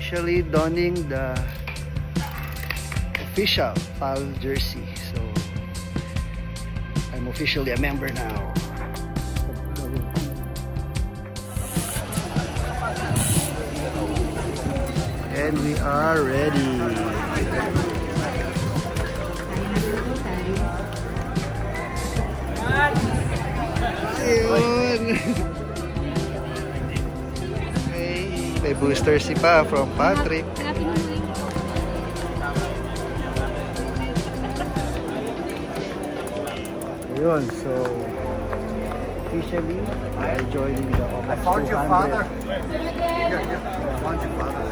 officially donning the official PAL jersey. So I'm officially a member now. And we are ready. Ayun. May booster si pa from Patrick. Ayun, so officially I joining the I found your father. Yeah. I found your father.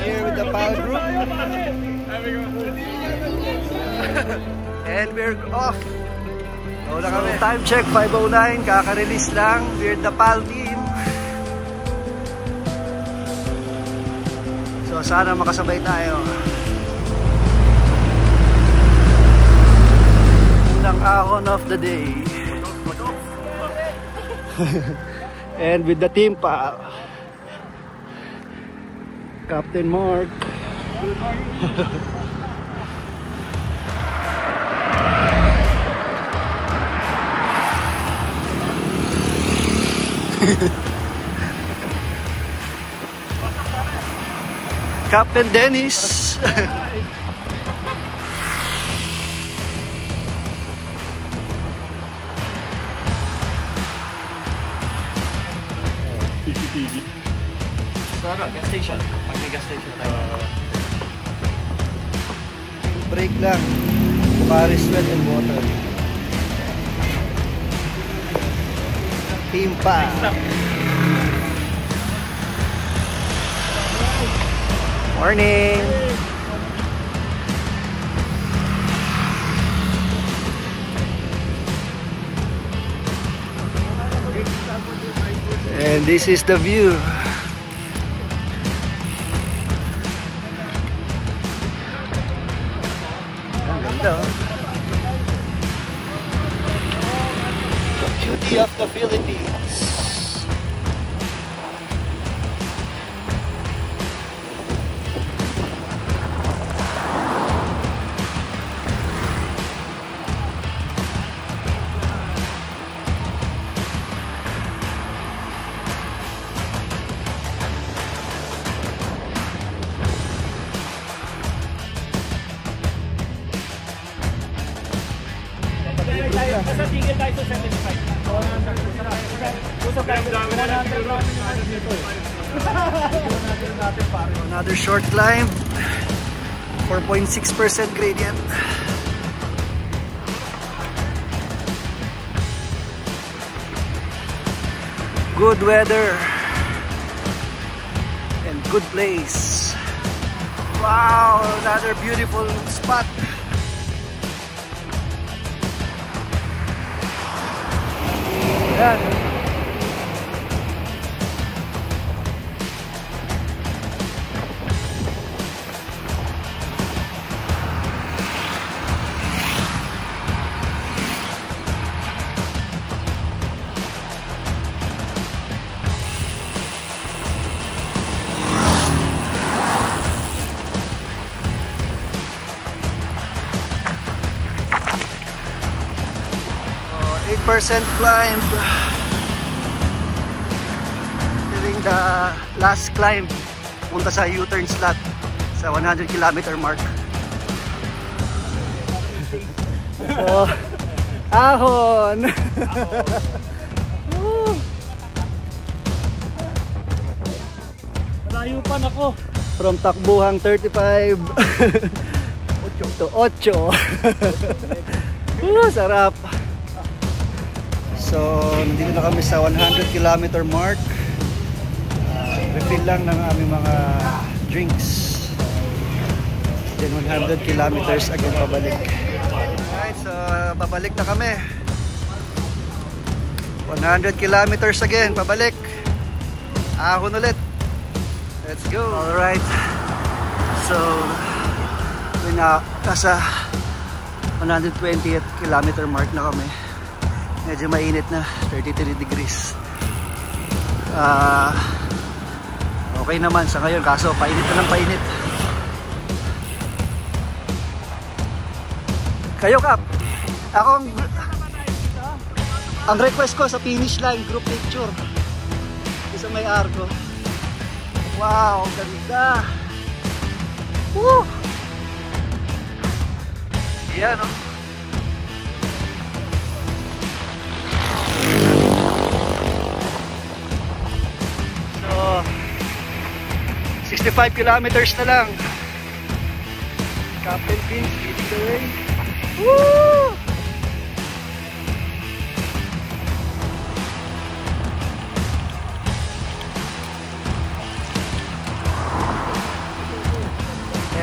Here with the PAL group. And we're off. Wala kami. Time check 5:09, kaka-release lang. We're the PAL team. So sana makasabay tayo. Unang ahon of the day. And with the team PAL. Captain Mark. Captain Dennis. Gas station. Gas station tayo. Break lang. Bukhari sweat and water. Team PAL. Morning. And this is the view. Ang ganda. The beauty of the Philippines. Sa tigil tayo sa 75. Another short climb. 4.6% gradient. Good weather and good place. Wow, another beautiful spot. Yan. Percent climb during the last climb punta sa U-turn slot sa 100 km mark. So, ahon. Malayo pa ako. From takbuhang 35 to 8. Sarap. So, nandito na kami sa 100 km mark. Refill lang ng aming mga drinks. Then 100 kilometers again pabalik. Alright, so pabalik na kami. 100 kilometers again pabalik. Ahon ulit. Let's go. Alright. So, nasa 120th kilometer mark na kami. Medyo mainit na, 33 degrees. Okay naman sa ngayon, kaso painit na ng painit. Kayo, Kap, ako ang request ko sa finish line, group picture. Isa may arko. Wow, ganda. Woo! Yan, oh. So, 65 kilometers na lang. Captain Pins leading the way. Woo!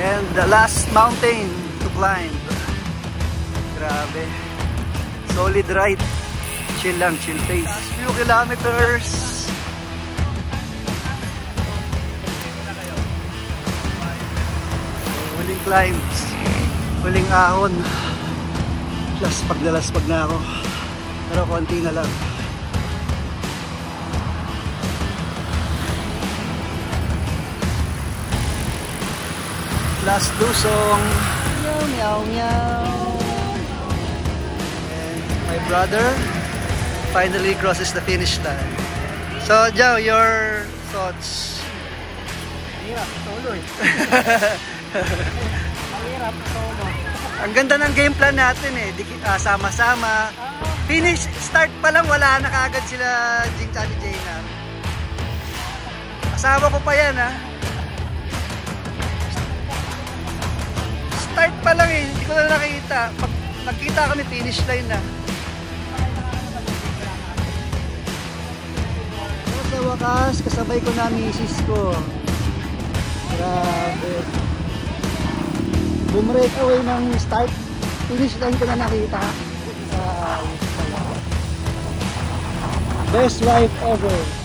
And the last mountain to climb. Grabe. Solid ride. Chill lang, chill pace. Last few kilometers. Huling climbs. Huling ahon. Pagdalaspag na ako. Pero konti na lang. Last dusong. Meow, meow, meow. And my brother finally crosses the finish line. So, Joe, your thoughts? Hirap, solo eh. Hirap, solo. Ang ganda ng game plan natin eh. Sama-sama. Finish, start pa lang, wala na kaagad sila Jing at Jaina. Kasama ko pa yan ha. Start pa lang eh, hindi ko na nakita. Pag nagkita kami, finish line na. So, sa wakas, kasabay ko na misis ko. Grabe. Bumrake away ng start. Finish line ko na nakita. Best life ever.